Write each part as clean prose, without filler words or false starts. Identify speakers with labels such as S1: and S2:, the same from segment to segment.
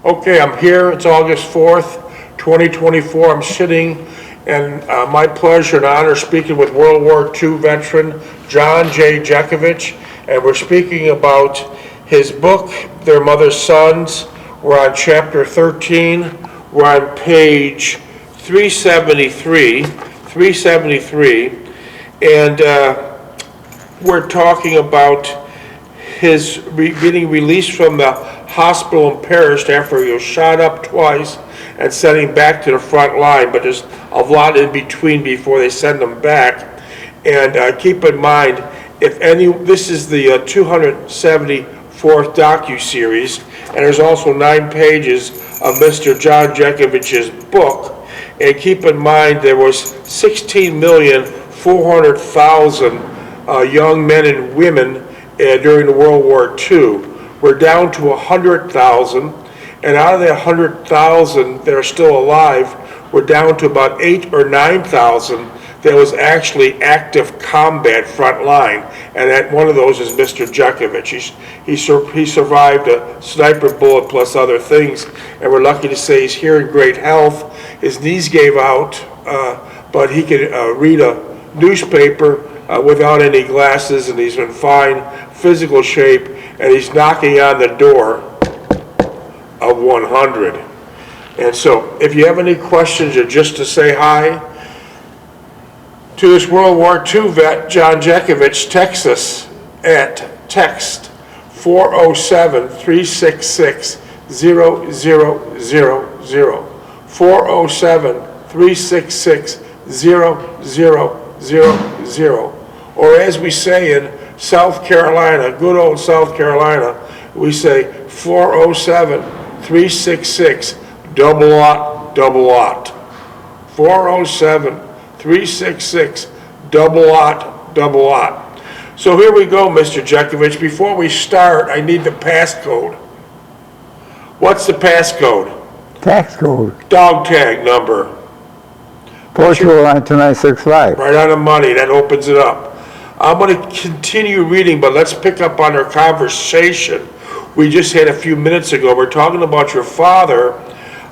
S1: Okay, I'm here. It's August 4th, 2024. I'm sitting, and my pleasure and honor speaking with World War II veteran John J. Jeckovich, and we're speaking about his book, Their Mother's Sons. We're on chapter 13. We're on page 373, and we're talking about his getting released from the hospital in Paris after he was shot up twice and sending back to the front line, but there's a lot in between before they send him back. And keep in mind, this is the 274th docu-series, and there's also 9 pages of Mr. John Jeckovich's book. And keep in mind, there was 16,400,000 young men and women during the World War II. We're down to 100,000, and out of the 100,000 that are still alive, we're down to about 8,000 or 9,000 that was actually active combat front line, and that one of those is Mr. Jeckovich. He survived a sniper bullet plus other things, and we're lucky to say he's here in great health. His knees gave out, but he could read a newspaper without any glasses, and he's in fine physical shape, and he's knocking on the door of 100. And so if you have any questions or just to say hi to this World War II vet, John Jeckovich, text us at text 407-366-0000, 407-366-0000, or as we say in South Carolina, good old South Carolina, we say 407-366-double-ought. 407-366-double-ought. So here we go, Mr. Jeckovich. Before we start, I need the passcode. What's the passcode?
S2: Tax code.
S1: Dog tag number.
S2: 4292965.
S1: Right on the money. That opens it up. I'm going to continue reading, but let's pick up on our conversation we just had a few minutes ago. We're talking about your father,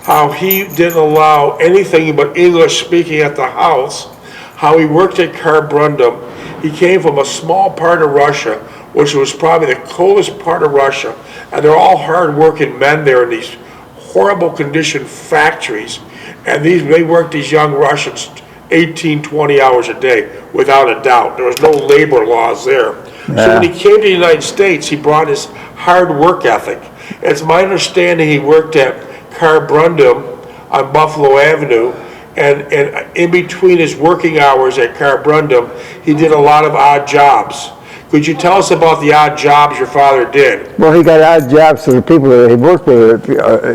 S1: how he didn't allow anything but English speaking at the house, how he worked at Carbrundum. He came from a small part of Russia, which was probably the coldest part of Russia, and they're all hard-working men there in these horrible condition factories, and they worked these young Russians 18, 20 hours a day, without a doubt. There was no labor laws there. Yeah. So when he came to the United States, he brought his hard work ethic. It's my understanding he worked at Carbrundum on Buffalo Avenue, and in between his working hours at Carbrundum, he did a lot of odd jobs. Could you tell us about the odd jobs your father did?
S2: Well, he got odd jobs for the people that he worked with.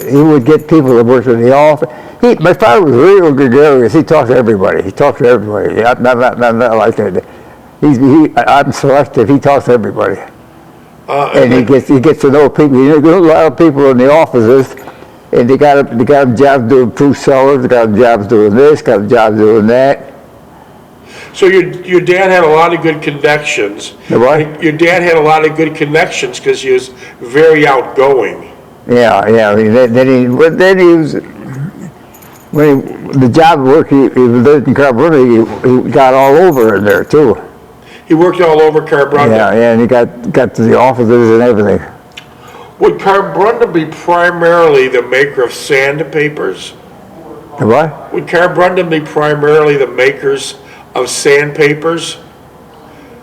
S2: He would get people that worked in the office. My father was real gregarious. He talked to everybody. Not like that. I'm selective. He talks to everybody. And he gets to know people. You know, a lot of people in the offices, and they got jobs doing proof sellers, they got jobs doing this, got jobs doing that.
S1: So your dad had a lot of good connections.
S2: What?
S1: Your dad had a lot of good connections because he was very outgoing.
S2: Yeah. Then he was, when the job work he was in Carbrundum, he got all over in there too.
S1: He worked all over Carbrundum.
S2: Yeah, and he got to the offices and everything.
S1: Would Carbrundum be primarily the maker of sandpapers?
S2: The what?
S1: Would Carbrundum be primarily the makers of sandpapers?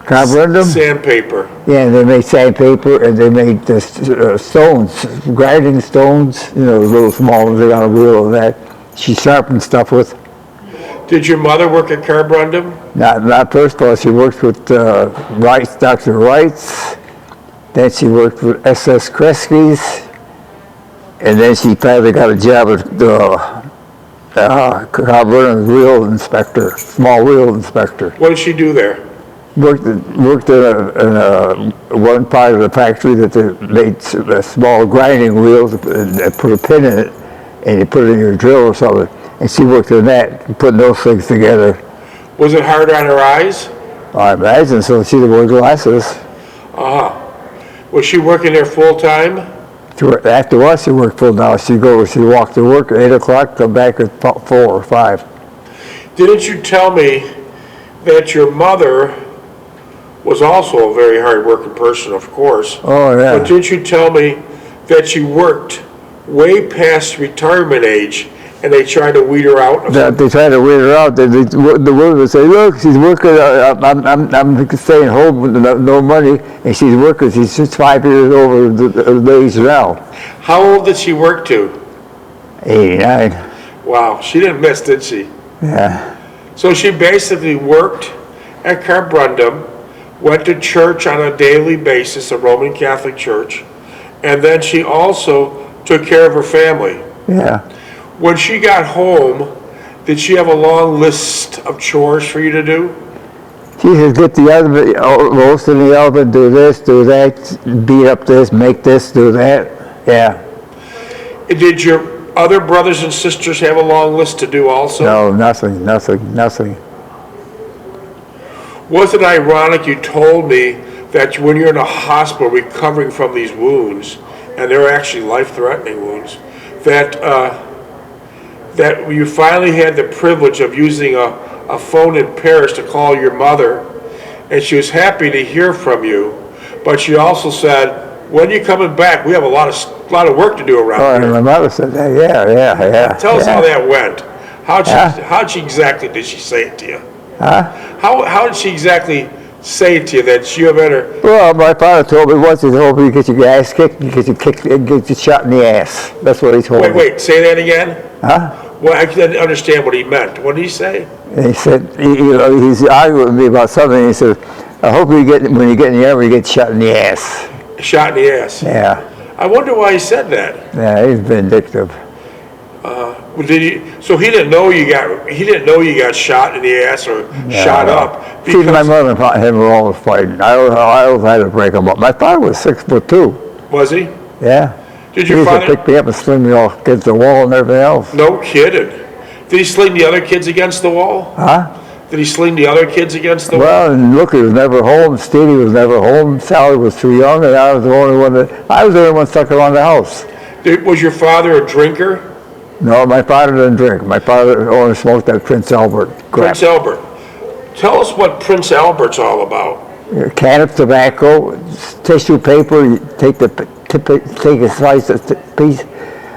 S2: Carbrundum?
S1: Sandpaper.
S2: Yeah, they made sandpaper, and they made stones, grinding stones, you know, little small ones, they got a wheel of that. She sharpened stuff with.
S1: Did your mother work at Carbrundum?
S2: Not first of all, she worked with Wrights, Dr. Wrights, then she worked with SS Kresge's, and then she finally got a job at Carbrundum wheel inspector, small wheel inspector.
S1: What did she do there?
S2: Worked in one part of the factory that they made small grinding wheels and put a pin in it, and you put it in your drill or something. And she worked in that, putting those things together.
S1: Was it hard on her eyes?
S2: I imagine so. She wore glasses.
S1: Was she working there full time?
S2: After what she worked full now, she walked to work at 8 o'clock, come back at 4 or 5.
S1: Didn't you tell me that your mother was also a very hard-working person, of course?
S2: Oh, yeah.
S1: But didn't you tell me that she worked way past retirement age, and they tried to weed her out?
S2: They tried to weed her out. The woman would say, look, she's working, I'm staying home with no money, and she's working, she's just 5 years over the age now.
S1: How old did she work to?
S2: 89.
S1: Wow, she didn't miss, did she?
S2: Yeah.
S1: So she basically worked at Carbrundum, went to church on a daily basis, a Roman Catholic church, and then she also took care of her family.
S2: Yeah.
S1: When she got home, did she have a long list of chores for you to do?
S2: She said, get the oven, roast in the oven, do this, do that, beat up this, make this, do that. Yeah.
S1: Did your other brothers and sisters have a long list to do also?
S2: No, nothing.
S1: Was it ironic you told me that when you're in a hospital recovering from these wounds, and they're actually life-threatening wounds, that you finally had the privilege of using a phone in Paris to call your mother, and she was happy to hear from you, but she also said, when are you coming back? We have a lot of work to do around here.
S2: My mother said that, yeah.
S1: Tell us how that went. How'd she exactly, did she say it to you?
S2: Huh?
S1: How did she exactly say it to you that you better?
S2: Well, my father told me once, he told me you get your ass kicked, you get you shot in the ass. That's what he told me.
S1: Wait, say that again?
S2: Huh?
S1: Well, I didn't understand what he meant. What did he say?
S2: And he said, he's arguing with me about something. He said, I hope when you get in the army, you get shot in the ass.
S1: Shot in the ass.
S2: Yeah.
S1: I wonder why he said that.
S2: Yeah, he's vindictive.
S1: So he didn't know you got shot in the ass or shot up.
S2: See, my mother and him were always fighting. I always had to break them up. My father was 6'2".
S1: Was he?
S2: Yeah.
S1: Did
S2: He
S1: your
S2: used to
S1: father?
S2: pick me up and sling me off against the wall and everything else.
S1: No kidding. Did he sling the other kids against the wall?
S2: Huh?
S1: Did he sling the other kids against the wall?
S2: Well, and Looky was never home. Stevie was never home. Sally was too young, and I was the only one stuck around the house.
S1: Was your father a drinker?
S2: No, my father didn't drink. My father only smoked that Prince Albert crap.
S1: Prince Albert. Tell us what Prince Albert's all about.
S2: A can of tobacco, tissue paper. You take a slice of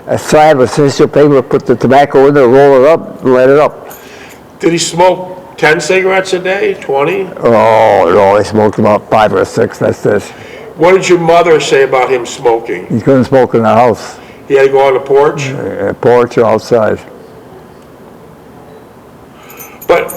S2: a slab of tissue paper, put the tobacco in there, roll it up, light it up.
S1: Did he smoke 10 cigarettes a day? 20?
S2: Oh no, he smoked about 5 or 6. That's this.
S1: What did your mother say about him smoking?
S2: He couldn't smoke in the house.
S1: He had to go on the porch?
S2: Porch or outside.
S1: But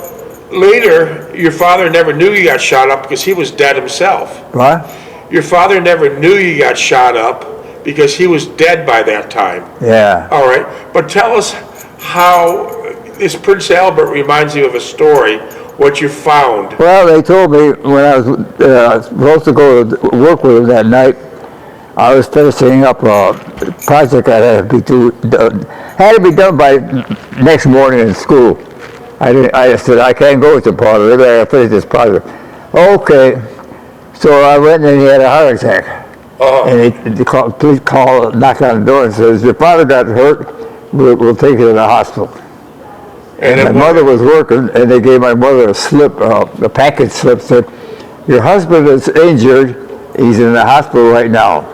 S1: later, your father never knew you got shot up because he was dead himself.
S2: What?
S1: Your father never knew you got shot up because he was dead by that time.
S2: Yeah.
S1: All right. But tell us how this Prince Albert reminds you of a story, what you found.
S2: Well, they told me when I was supposed to go to work with him that night, I was finishing up a project that had to be done by next morning in school. I said, I can't go with the project. I got to finish this project. Okay. So I went and he had a heart attack. And the police knocked on the door and says, your father got hurt, we'll take you to the hospital. And my mother was working, and they gave my mother a slip, a package slip, said, your husband is injured, he's in the hospital right now.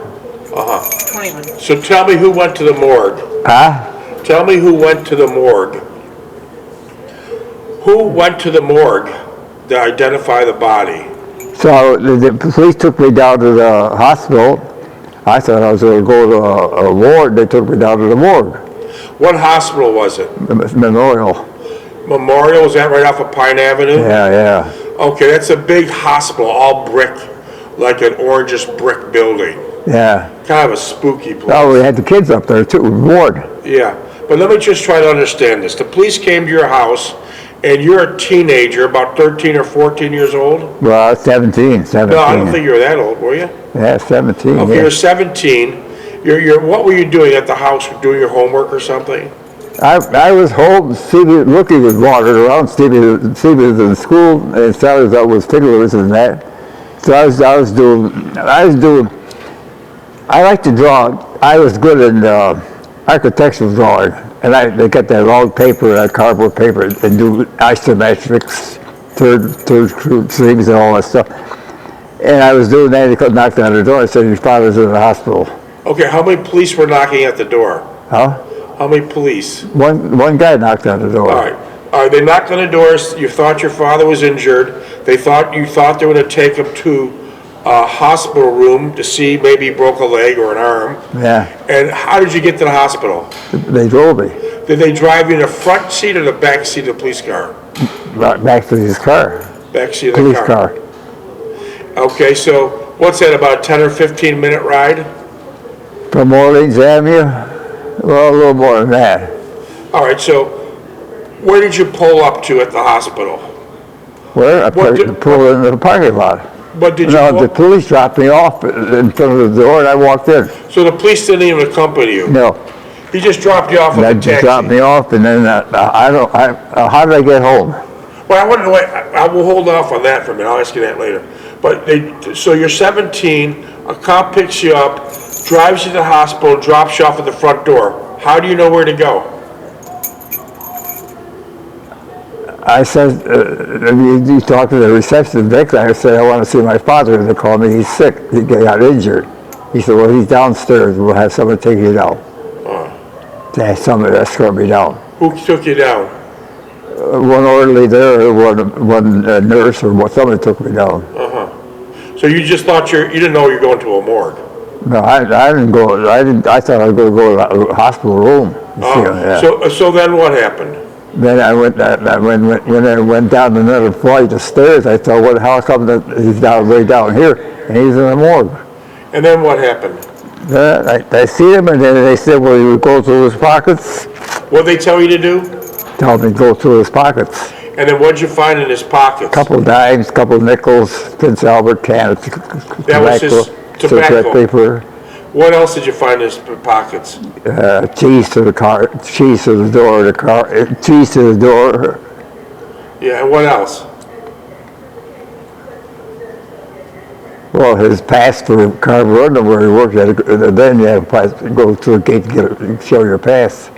S3: 21.
S1: So tell me who went to the morgue.
S2: Huh?
S1: Tell me who went to the morgue. Who went to the morgue to identify the body?
S2: So the police took me down to the hospital. I thought I was going to go to a ward. They took me down to the morgue.
S1: What hospital was it?
S2: Memorial.
S1: Memorial, is that right off of Pine Avenue?
S2: Yeah.
S1: Okay, that's a big hospital, all brick, like an orangish brick building.
S2: Yeah.
S1: Kind of a spooky place.
S2: Oh, we had the kids up there too, ward.
S1: Yeah, but let me just try to understand this. The police came to your house, and you're a teenager, about 13 or 14 years old?
S2: Well, 17.
S1: No, I don't think you were that old, were you?
S2: Yeah, 17.
S1: Okay,
S2: yeah.
S1: you're 17. What were you doing at the house? Doing your homework or something?
S2: I was home. Stevie, Rookie was wandering around. Stevie was in school, and Sally was out with fiddlers and that. So I was doing. I like to draw I was good in architectural drawing, and they get that long paper, that cardboard paper, and do isometrics, third streams and all that stuff. And I was doing that, and he knocked on the door and said, your father's in the hospital.
S1: Okay, how many police were knocking at the door?
S2: Huh?
S1: How many police?
S2: One guy knocked on the door.
S1: All right. All right, they knocked on the doors, you thought your father was injured, you thought they were gonna take him to a hospital room to see maybe he broke a leg or an arm.
S2: Yeah,
S1: And how did you get to the hospital?
S2: they drove me
S1: Did they drive you in the front seat or the back seat of the police car?
S2: back to his car,
S1: Back seat of the
S2: police
S1: car.
S2: car.
S1: Okay, so what's that, about a 10 or 15 minute ride?
S2: From Orleans Avenue, well, a little more than that.
S1: All right, so where did you pull up to at the hospital?
S2: Where? I
S1: What did-
S2: pulled into the parking lot.
S1: What did you
S2: No, the
S1: pull?
S2: police dropped me off in front of the door, and I walked in.
S1: So the police didn't even accompany you?
S2: No,
S1: He just dropped you off
S2: and
S1: at
S2: they
S1: the taxi?
S2: dropped me off, and then how did I get home?
S1: Well, I wanted to wait, I will hold off on that for a minute, I'll ask you that later. But so you're 17, a cop picks you up, drives you to the hospital, drops you off at the front door. How do you know where to go?
S2: I said, you talked to the receptionist, Vic, I said, I want to see my father, and they called me, he's sick, he got injured. He said, well, he's downstairs, we'll have someone take you down. They had someone escort me down.
S1: Who took you down?
S2: One orderly there, one nurse, or somebody took me down.
S1: So you just thought you didn't know you were going to a morgue?
S2: No, I didn't go, I thought I was going to go to the hospital room. You see, yeah.
S1: So then what happened?
S2: Then when I went down another flight of stairs, I thought, well, how come that he's way down here, and he's in the morgue?
S1: And then what happened?
S2: I see him, and then they said, well, you go through his pockets.
S1: What'd they tell you to do?
S2: Tell me to go through his pockets.
S1: And then what'd you find in his pockets?
S2: Couple dimes, couple nickels, Prince Albert can of
S1: That was his
S2: cigarette
S1: tobacco.
S2: paper,
S1: What else did you find in his pockets?
S2: cheese to the car, cheese to the door of the car, cheese to the door.
S1: Yeah, and what else?
S2: Well, his pass for Carborunda where he worked at, then you have to go to the gate to show your pass.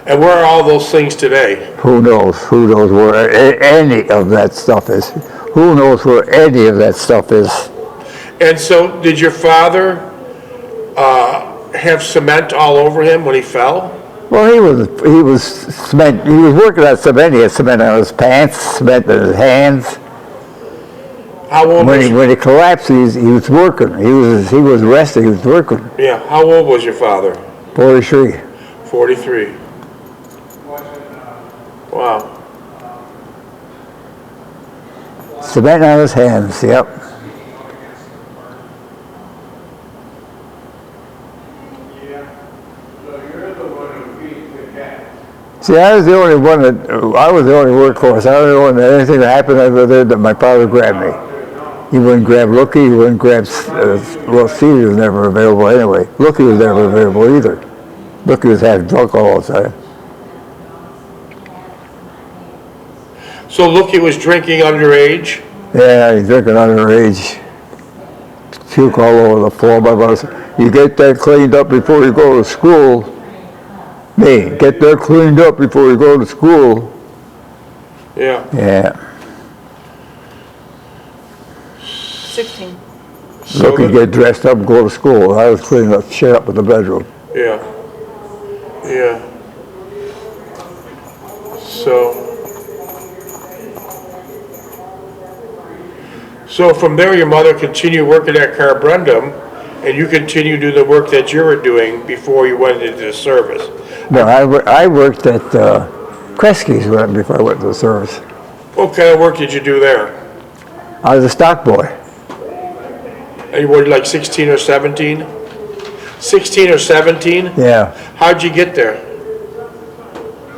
S1: And where are all those things today?
S2: Who knows where any of that stuff is. Who knows where any of that stuff is.
S1: And so, did your father have cement all over him when he fell?
S2: Well, he was cement, he was working on cement, he had cement on his pants, cement on his hands.
S1: How old was
S2: When he collapsed, he was working. He was resting, he was working.
S1: Yeah, how old was your father?
S2: 43.
S1: 43. Wow.
S2: Cement on his hands, yep. See, I was the only one I was the only workhorse. I was the one that anything that happened over there that my father grabbed me. He wouldn't grab Lookie, he wouldn't grab, well, Stevie was never available anyway. Lookie was never available either. Lookie was half drunk all the time.
S1: So Lookie was drinking underage?
S2: Yeah, he's drinking underage. Puke all over the floor. My mother said, you get that cleaned up before you go to school. Me, get that cleaned up before you go to school.
S1: Yeah.
S2: Yeah.
S3: 16.
S1: So
S2: Lookie get dressed up and go to school. I was cleaning up shit up in the bedroom.
S1: Yeah. Yeah. So from there, your mother continued working at Carborundum, and you continued to do the work that you were doing before you went into the service.
S2: No, I worked at Kresge's before I went to the service.
S1: What kind of work did you do there?
S2: I was a stock boy.
S1: And you were like 16 or 17? 16 or 17?
S2: Yeah.
S1: How'd you get there?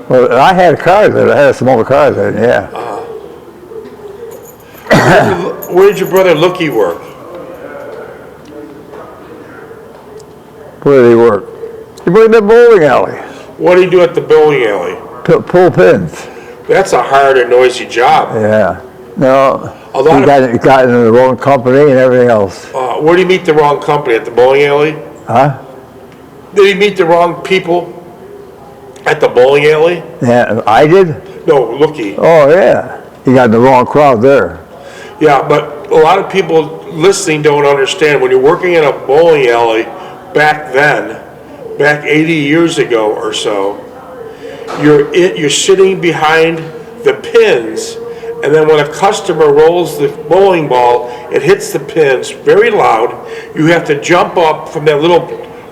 S2: Well, I had a car then. I had a small car then, yeah.
S1: Where did your brother Lookie work?
S2: Where did he work? He worked in the bowling alley.
S1: What did he do at the bowling alley?
S2: Pull pins.
S1: That's a hard and noisy job.
S2: Yeah. No,
S1: A lot
S2: he got into the wrong company and everything else.
S1: Where do you meet the wrong company? At the bowling alley?
S2: Huh?
S1: Did he meet the wrong people at the bowling alley?
S2: Yeah, I did?
S1: No, Lookie.
S2: Oh, yeah. You got the wrong crowd there.
S1: Yeah, but a lot of people listening don't understand. When you're working in a bowling alley back then, back 80 years ago or so, you're sitting behind the pins, and then when a customer rolls the bowling ball, it hits the pins very loud. You have to jump up from that little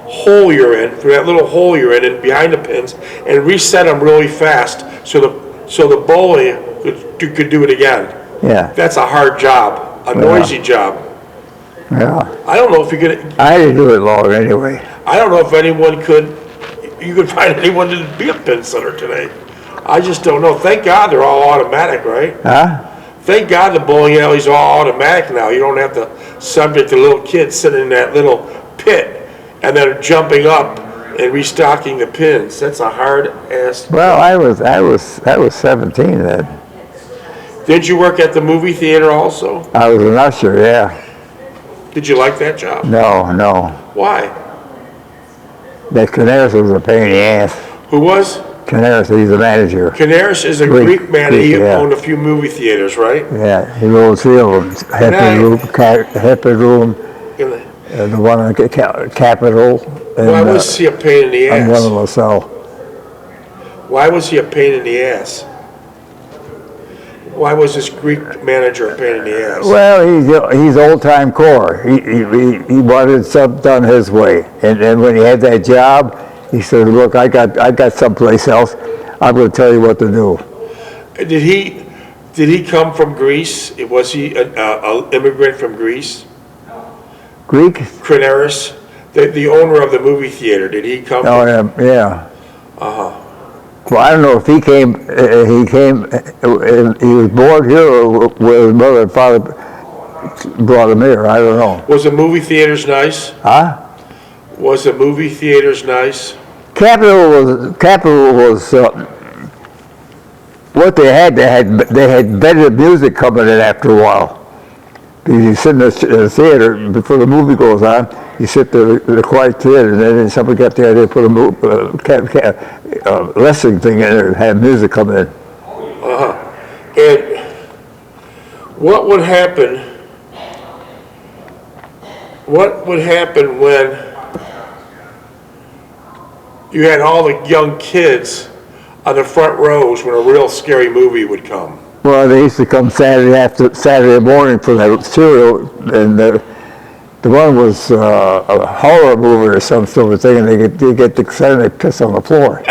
S1: hole you're in, and behind the pins, and reset them really fast so the bowler could do it again.
S2: Yeah.
S1: That's a hard job, a noisy job.
S2: Yeah.
S1: I don't know if you could.
S2: I didn't do it long anyway.
S1: I don't know if you could find anyone to be a pin setter today. I just don't know. Thank God they're all automatic, right?
S2: Huh?
S1: Thank God the bowling alley's all automatic now. You don't have to subject the little kids sitting in that little pit and then jumping up and restocking the pins. That's a hard ass.
S2: Well, I was 17 then.
S1: Did you work at the movie theater also?
S2: I was an usher, yeah.
S1: Did you like that job?
S2: No.
S1: Why?
S2: That Canaris was a pain in the ass.
S1: Who was?
S2: Canaris, he's the manager.
S1: Canaris is a Greek man. He
S2: yeah.
S1: owned a few movie theaters, right?
S2: Yeah, he owned 3 of them. Happy Room, the one on Capitol. And,
S1: Why was he a pain in the ass?
S2: And one in LaSalle.
S1: Why was he a pain in the ass? Why was this Greek manager a pain in the ass?
S2: Well, he's old-time core. He wanted something done his way. And then when he had that job, he said, look, I got someplace else. I'm going to tell you what to do.
S1: Did he come from Greece? Was he an immigrant from Greece?
S2: Greek?
S1: Canaris, the owner of the movie theater, did he come from?
S2: Oh, yeah. Uh-huh. Well, I don't know if he was born here or where his mother and father brought him here. I don't know.
S1: Was the movie theaters nice?
S2: Huh?
S1: Was the movie theaters nice?
S2: Capitol was what they had better music coming in after a while. Because you sit in the theater before the movie goes on. You sit there in the quiet theater, and then somebody got there, they put a wrestling thing in there and had music come in.
S1: And what would happen? What would happen when you had all the young kids on the front rows when a real scary movie would come?
S2: Well, they used to come Saturday morning for that serial, and the one was a horror movie or some sort of thing, and they get excited and they piss on the floor.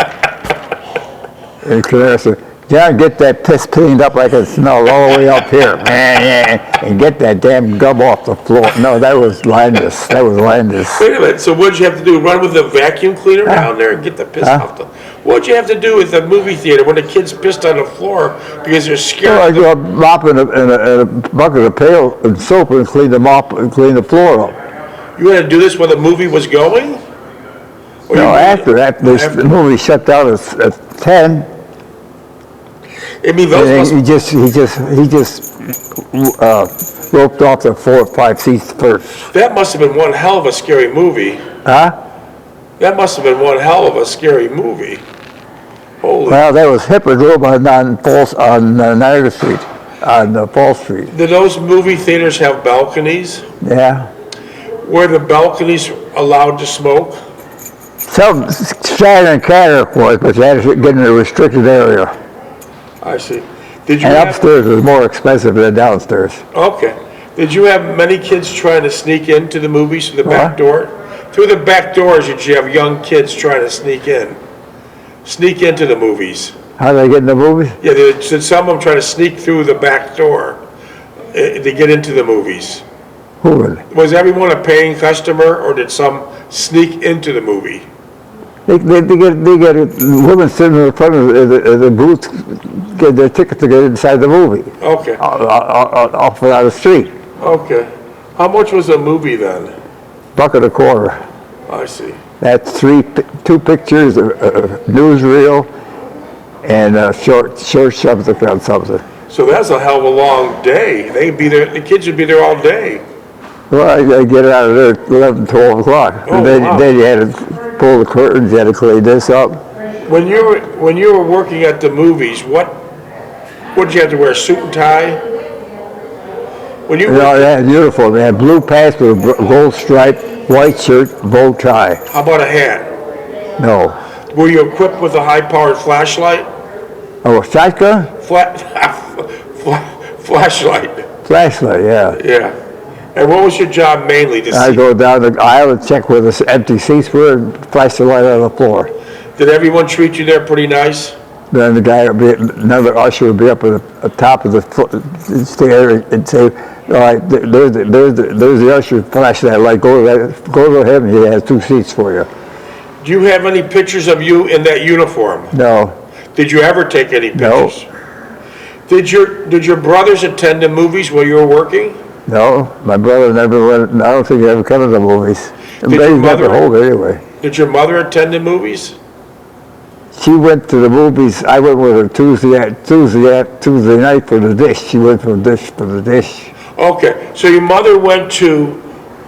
S2: And Claire said, John, get that piss cleaned up like it's smelled all the way up here, and get that damn gum off the floor. No, that was Landis. Wait a
S1: minute, so what'd you have to do, run with the vacuum cleaner down there and get the piss off the... What'd you have to do with the movie theater when the kids pissed on the floor because they're scared?
S2: Well, I go up, mop in a bucket of pail and soap and clean the floor up.
S1: You had to do this when the movie was going?
S2: No, after the movie shut down at 10.
S1: I mean, those
S2: he just roped off the 4 or 5 seats first.
S1: That must have been one hell of a scary movie.
S2: Huh?
S1: That must have been one hell of a scary movie. Holy.
S2: Well, that was Hippodrome on Niagara Street, on Fall Street.
S1: Did those movie theaters have balconies?
S2: Yeah.
S1: Were the balconies allowed to smoke?
S2: Some shatter and catter was, but you had to get in a restricted area.
S1: I see. Did you
S2: and upstairs was more expensive than downstairs.
S1: Okay. Did you have many kids trying to sneak into the movies through the back door? Through the back doors, did you have young kids trying to sneak into the movies?
S2: How did they get in the movies?
S1: Yeah, did some of them try to sneak through the back door to get into the movies?
S2: Who would?
S1: Was everyone a paying customer, or did some sneak into the movie?
S2: They get women sitting in the front of the booth, get their ticket to get inside the movie.
S1: Okay.
S2: Off out of the street.
S1: Okay. How much was a movie then?
S2: $1.25.
S1: I see.
S2: That's 2 pictures, a newsreel, and a short something on something.
S1: So that's a hell of a long day. They'd be there. The kids would be there all day.
S2: Well, I get out of there at 11, 12 o'clock.
S1: Oh,
S2: and then,
S1: wow.
S2: then you had to pull the curtains, you had to clean this up.
S1: When you were working at the movies, what did you have to wear, a suit and tie? When you
S2: No, they had uniform. They had blue pants with a gold stripe, white shirt, bow tie.
S1: How about a hat?
S2: No.
S1: Were you equipped with a high-powered flashlight?
S2: Oh, a shotgun?
S1: Flashlight.
S2: Flashlight, yeah.
S1: Yeah. And what was your job mainly to
S2: I
S1: see?
S2: go down the aisle and check where the empty seats were and flash the light on the floor.
S1: Did everyone treat you there pretty nice?
S2: Then the guy, another usher would be up at the top of the stair and say, all right, there's the usher, flash that light, go to him, he has 2 seats for you.
S1: Do you have any pictures of you in that uniform?
S2: No,
S1: Did you ever take any
S2: No.
S1: pictures? Did your brothers attend the movies while you were working?
S2: no, my brother never went, I don't think he ever come to the movies.
S1: your
S2: But he's
S1: mother-
S2: never home anyway.
S1: Did your mother attend the movies?
S2: She went to the movies, I went with her Tuesday night for the dish. She went for the dish.
S1: Okay, so your mother went to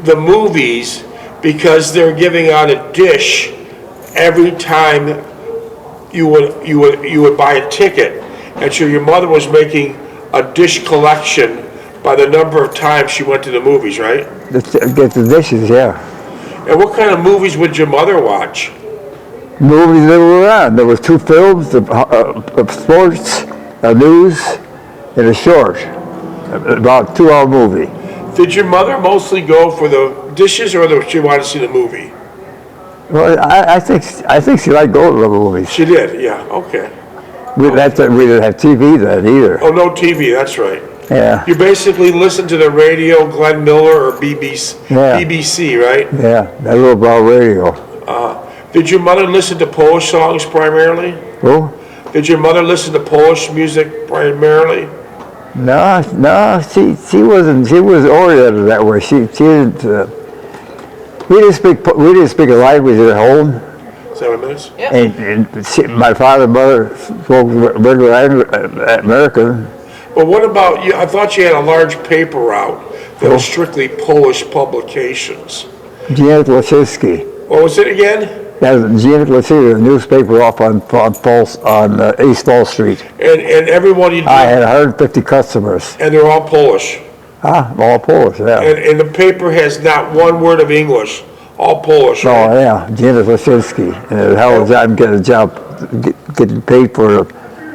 S1: the movies because they're giving out a dish every time you would buy a ticket, and so your mother was making a dish collection by the number of times she went to the movies, right?
S2: Get the dishes, yeah.
S1: And what kind of movies would your mother watch?
S2: Movies that were on. There was 2 films, of sports, news, and a short. About a 2-hour movie.
S1: Did your mother mostly go for the dishes, or did she want to see the movie?
S2: Well, I think she liked going to the movies.
S1: She did, yeah, okay.
S2: We didn't have TV then either.
S1: Oh, no TV, that's right.
S2: Yeah,
S1: You basically listened to the radio, Glenn Miller or BBC,
S2: Yeah.
S1: BBC, right?
S2: yeah, that little brown radio.
S1: Did your mother listen to Polish songs primarily?
S2: Who?
S1: Did your mother listen to Polish music primarily?
S2: No, she wasn't. She was oriented that way. She didn't. We didn't speak a language at home,
S1: 7 minutes?
S2: and my father and mother spoke regular American.
S1: But what about you? I thought you had a large paper route that was strictly Polish publications.
S2: Janet Lasinski.
S1: What was it again?
S2: That was Janet Lasinski, a newspaper off on East Fall Street.
S1: And everyone you
S2: I
S1: did,
S2: had 150 customers.
S1: and they're all Polish.
S2: All Polish, yeah.
S1: And the paper has not one word of English, all Polish,
S2: Oh,
S1: right?
S2: yeah, Janet Lasinski. And it was a hell of a job getting a job, getting paid for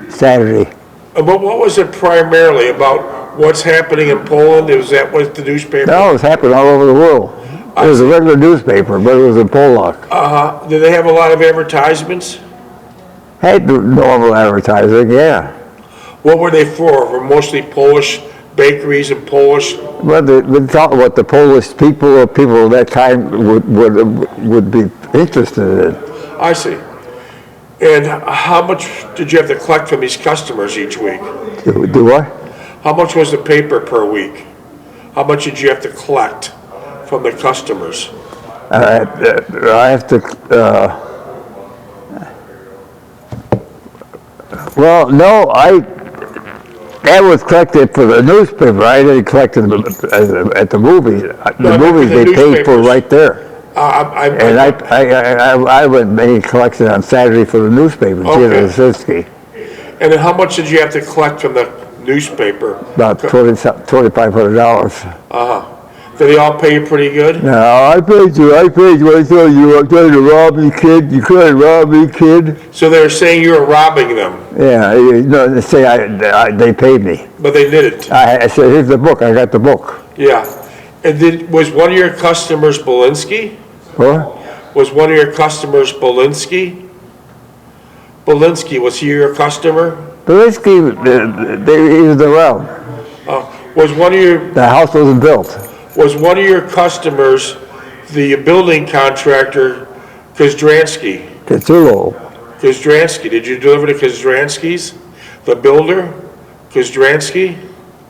S2: Saturday.
S1: But what was it primarily about? What's happening in Poland? Was that what the newspaper?
S2: No, it was happening all over the world. It was a regular newspaper, but it was in Polak.
S1: Did they have a lot of advertisements?
S2: Had normal advertising, yeah.
S1: What were they for? Were mostly Polish bakeries and Polish?
S2: Well, they thought what the Polish people or people of that time would be interested in.
S1: I see. And how much did you have to collect from these customers each week?
S2: Do what?
S1: How much was the paper per week? How much did you have to collect from the customers?
S2: I have to. Well, no, that was collected for the newspaper. I didn't collect it at the movies. The movies they paid for
S1: newspapers.
S2: right there. And I went made collection on Saturday for the newspaper,
S1: Okay.
S2: Janet Lasinski.
S1: And then how much did you have to collect from the newspaper?
S2: About $2,500.
S1: Did they all pay you pretty good?
S2: No, I paid you. I told you, I'm trying to rob me, kid. You couldn't rob me, kid.
S1: So they were saying you were robbing them,
S2: Yeah, no, they say they paid me.
S1: but they didn't.
S2: I said, here's the book. I got the book.
S1: Yeah. And was one of your customers Belinsky?
S2: What?
S1: Was one of your customers Belinsky? Belinsky, was he your customer?
S2: Belinsky, he was around.
S1: Was one of your
S2: The house wasn't built.
S1: Was one of your customers the building contractor Kozdransky?
S2: Cthulhu.
S1: Kozdransky, did you deliver to Kozdransky's? The builder, Kozdransky?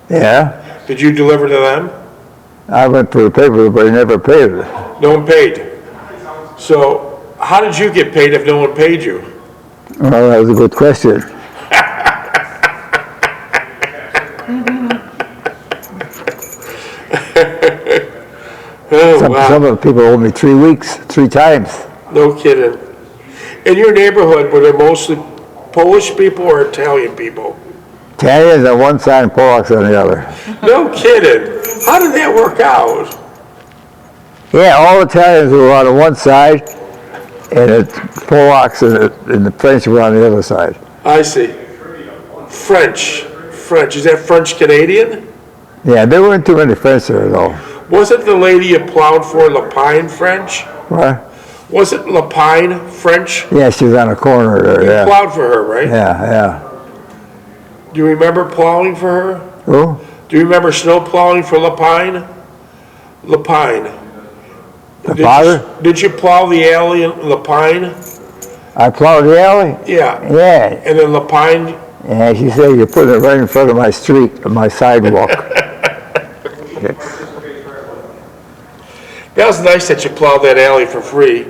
S2: Yeah.
S1: Did you deliver to them?
S2: I went for the paper, but he never paid it.
S1: No one paid. So how did you get paid if no one paid you?
S2: Well, that was a good question.
S1: Oh, wow.
S2: Some of the people owed me 3 weeks, 3 times.
S1: No kidding. In your neighborhood, were there mostly Polish people or Italian people?
S2: Italians on one side and Polacks on the other.
S1: No kidding. How did that work out?
S2: Yeah, all Italians were on one side, and the Polacks and the French were on the other side.
S1: I see. French. Is that French Canadian?
S2: Yeah, there weren't too many French there, though.
S1: Wasn't the lady you plowed for Lapine French?
S2: What?
S1: Wasn't Lapine French?
S2: Yeah, she's on the corner there,
S1: You
S2: yeah.
S1: plowed for her, right?
S2: Yeah.
S1: Do you remember plowing for her?
S2: Who?
S1: Do you remember snow plowing for Lapine? Lapine.
S2: The father?
S1: Did you plow the alley in Lapine?
S2: I plowed the alley?
S1: Yeah.
S2: Yeah.
S1: And then Lapine?
S2: Yeah, she said you're putting it right in front of my street, my sidewalk.
S1: That was nice that you plowed that alley for free.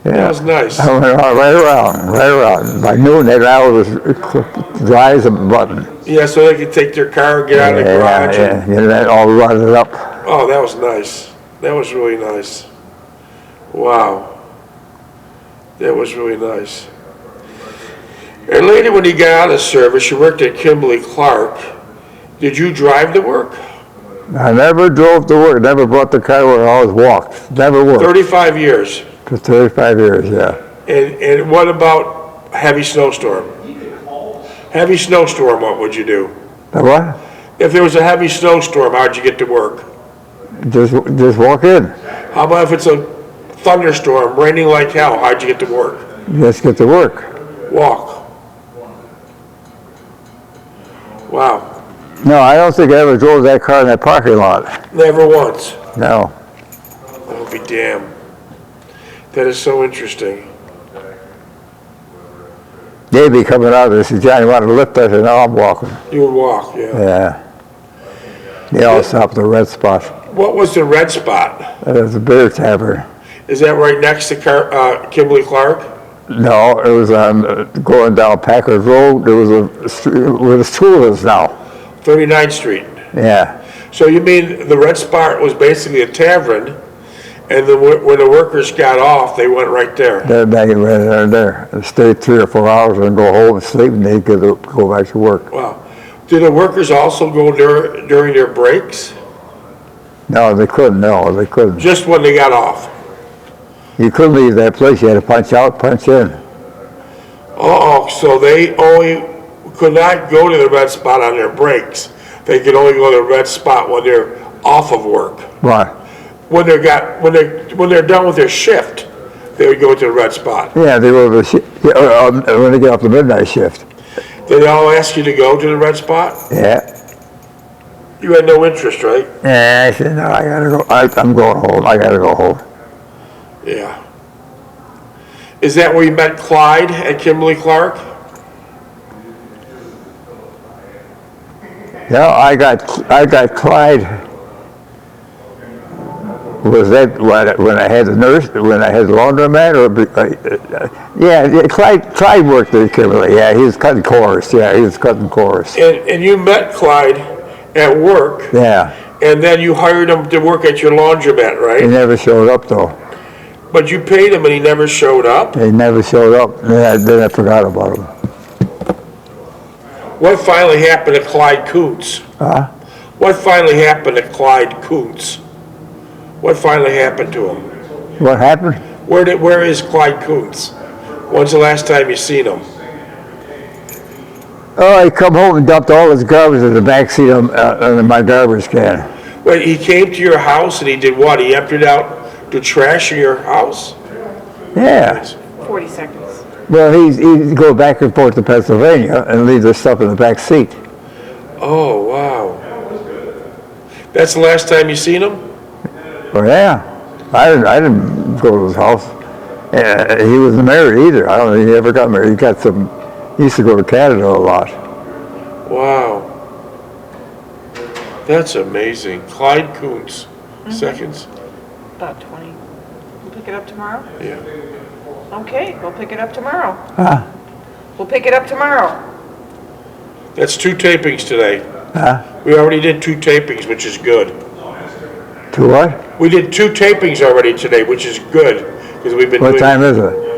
S2: Yeah.
S1: That was nice.
S2: I went right around. By noon, that alley was dry as a button.
S1: Yeah, so they could take their car and get out of the garage.
S2: Yeah, get that all rutted up.
S1: Oh, that was nice. That was really nice. Wow. That was really nice. And later when you got out of service, you worked at Kimberly-Clark. Did you drive to work?
S2: I never drove to work, never brought the car where I always walked. Never worked.
S1: 35 years.
S2: For 35 years, yeah.
S1: And what about heavy snowstorm? Heavy snowstorm, what would you do?
S2: The what?
S1: If there was a heavy snowstorm, how'd you get to work?
S2: Just walk in.
S1: How about if it's a thunderstorm, raining like hell, how'd you get to work?
S2: Just get to work.
S1: Walk. Wow.
S2: No, I don't think I ever drove that car in that parking lot.
S1: Never once.
S2: No.
S1: I'll be damned. That is so interesting.
S2: They'd be coming out of this. Johnny wanted to lift us, and now I'm walking.
S1: You would walk, yeah.
S2: Yeah. They all stopped at the red spot.
S1: What was the red spot?
S2: There's a beer tavern.
S1: Is that right next to Kimberly-Clark?
S2: No, it was on going down Packard Road. There was a street where the school is now.
S1: 39th Street.
S2: Yeah.
S1: So you mean the red spot was basically a tavern, and then when the workers got off, they went right there?
S2: They're back in right there. And stay 3 or 4 hours and go home and sleep, and they could go back to work.
S1: Wow. Did the workers also go during their breaks?
S2: No, they couldn't. No, they couldn't.
S1: Just when they got off?
S2: You couldn't leave that place. You had to punch out, punch in.
S1: Oh, so they only could not go to the red spot on their breaks. They could only go to the red spot when they're off of work.
S2: Right.
S1: When they're done with their shift, they would go to the red spot.
S2: Yeah, they were when they get off the midnight shift.
S1: Did they all ask you to go to the red spot?
S2: Yeah.
S1: You had no interest, right?
S2: Yeah, I said, no, I gotta go. I'm going home. I gotta go home.
S1: Yeah. Is that where you met Clyde at Kimberly-Clark?
S2: No, I got Clyde. Was that when I had the nurse, when I had the laundromat, or yeah, Clyde worked at Kimberly. Yeah, he was cutting cords. Yeah, he was cutting cords.
S1: And you met Clyde at work.
S2: Yeah.
S1: And then you hired him to work at your laundromat,
S2: He
S1: right?
S2: never showed up though.
S1: But you paid him and he never showed up?
S2: He never showed up. Then I forgot about him.
S1: What finally happened to Clyde Kuntz?
S2: Huh?
S1: What finally happened to Clyde Kuntz? What finally happened to him?
S2: What happened?
S1: Where is Clyde Kuntz? When's the last time you seen him?
S2: Oh, he come home and dumped all his garbage in the back seat of my garbage can.
S1: Wait, he came to your house and he did what? He emptied out the trash in your house?
S2: Yeah.
S3: 40 seconds.
S2: Well, he'd go back and forth to Pennsylvania and leave their stuff in the back seat.
S1: Oh, wow. That's the last time you seen him?
S2: Well, yeah. I didn't go to his house. He wasn't married either. I don't think he ever got married. He used to go to Canada a lot.
S1: Wow. That's amazing. Clyde Kuntz. Seconds?
S3: About 20. We'll pick it up tomorrow?
S1: Yeah.
S3: Okay, we'll pick it up tomorrow.
S2: Huh?
S3: We'll pick it up tomorrow.
S1: That's 2 tapings today.
S2: Huh?
S1: We already did 2 tapings, which is good.
S2: To what?
S1: We did 2 tapings already today, which is good. Because we've been
S2: What
S1: doing.
S2: time is it?